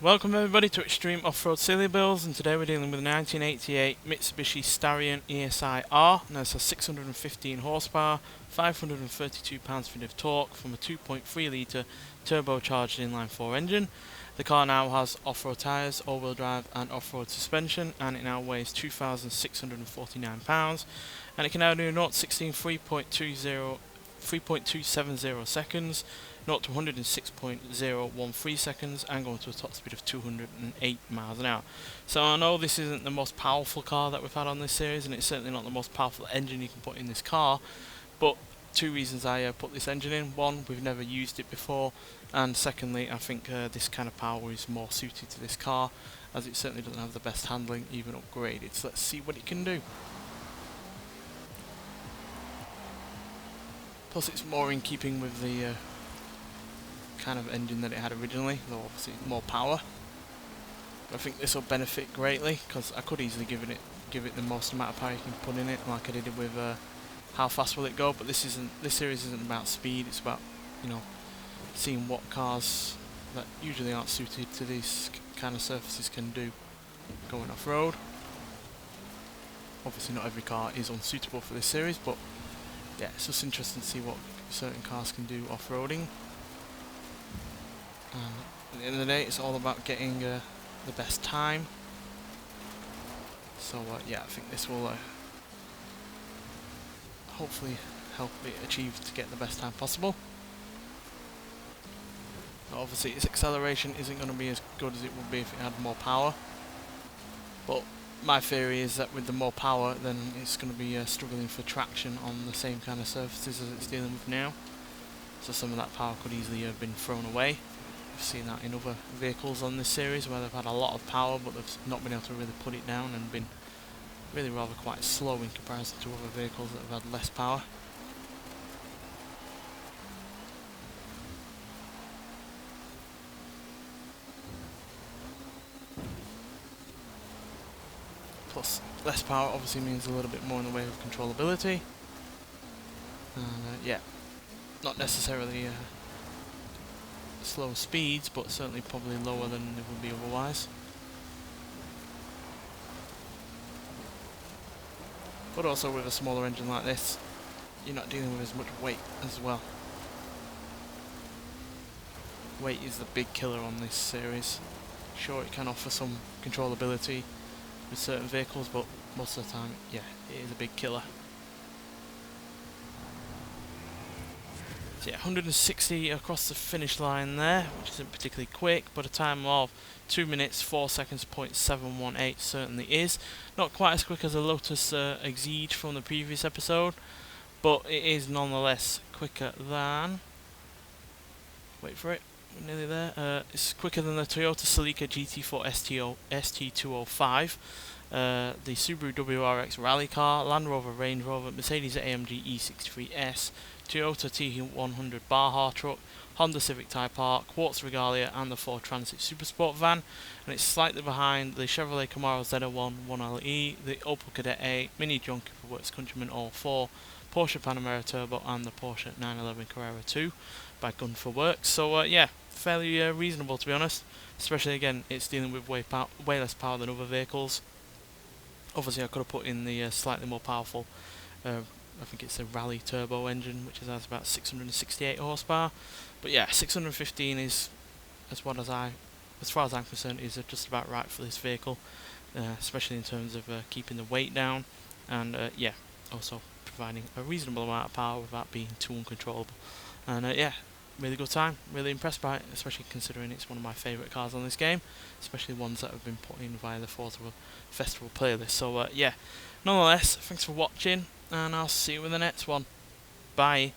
Welcome everybody to Extreme Off-Road Silly Bills, and today we're dealing with a 1988 Mitsubishi Starion ESI-R. Now it's a 615 horsepower, 532 pounds-feet of torque from a 2.3 litre turbocharged inline-4 engine. The car now has off-road tyres, all-wheel drive and off-road suspension, and it now weighs 2,649 pounds, and it can now do 0-16 3.270 seconds, 0 to 106.013 seconds, and going to a top speed of 208 miles an hour. So I know this isn't the most powerful car that we've had on this series, and it's certainly not the most powerful engine you can put in this car, but two reasons I put this engine in. One, we've never used it before, and secondly, I think this kind of power is more suited to this car, as it certainly doesn't have the best handling, even upgraded. So let's see what it can do. Plus it's more in keeping with the kind of engine that it had originally, though obviously more power. But I think this will benefit greatly, because I could easily give it the most amount of power you can put in it, like I did it with how fast will it go. But this series isn't about speed. It's about, you know, seeing what cars that usually aren't suited to these kind of surfaces can do going off road. Obviously not every car is unsuitable for this series, but yeah, it's just interesting to see what certain cars can do off-roading. And at the end of the day, it's all about getting the best time. So yeah, I think this will hopefully help it achieve to get the best time possible. Now, obviously its acceleration isn't going to be as good as it would be if it had more power, but my theory is that with the more power, then it's going to be struggling for traction on the same kind of surfaces as it's dealing with now. So some of that power could easily have been thrown away. We've seen that in other vehicles on this series, where they've had a lot of power but they've not been able to really put it down and been really rather quite slow in comparison to other vehicles that have had less power. Plus less power obviously means a little bit more in the way of controllability. And yeah, not necessarily slow speeds, but certainly probably lower than it would be otherwise. But also with a smaller engine like this, you're not dealing with as much weight as well. Weight is the big killer on this series. Sure, it can offer some controllability with certain vehicles, but most of the time, yeah, it is a big killer. So yeah, 160 across the finish line there, which isn't particularly quick, but a time of 2 minutes 4 seconds .718 certainly is. Not quite as quick as a Lotus Exige from the previous episode, but it is nonetheless quicker than, wait for it, we're nearly there, it's quicker than the Toyota Celica GT4 ST205, the Subaru WRX rally car, Land Rover Range Rover, Mercedes AMG E63S, Toyota T100 Baja truck, Honda Civic Type R, Quartz Regalia and the Ford Transit Supersport van, and it's slightly behind the Chevrolet Camaro ZL1 1LE, the Opel Kadett A, Mini Junkie for Works Countryman All 4, Porsche Panamera Turbo and the Porsche 911 Carrera 2 by Gun for Works. So yeah, fairly reasonable to be honest, especially again it's dealing with way less power than other vehicles. Obviously I could have put in the slightly more powerful, I think it's a Rally Turbo engine, which has about 668 horsepower. But yeah, 615 is, as far as I'm concerned, is just about right for this vehicle, especially in terms of keeping the weight down, and yeah, also providing a reasonable amount of power without being too uncontrollable. And yeah, really good time, really impressed by it, especially considering it's one of my favourite cars on this game, especially ones that have been put in via the Forza Festival playlist. So yeah, nonetheless, thanks for watching, and I'll see you in the next one. Bye.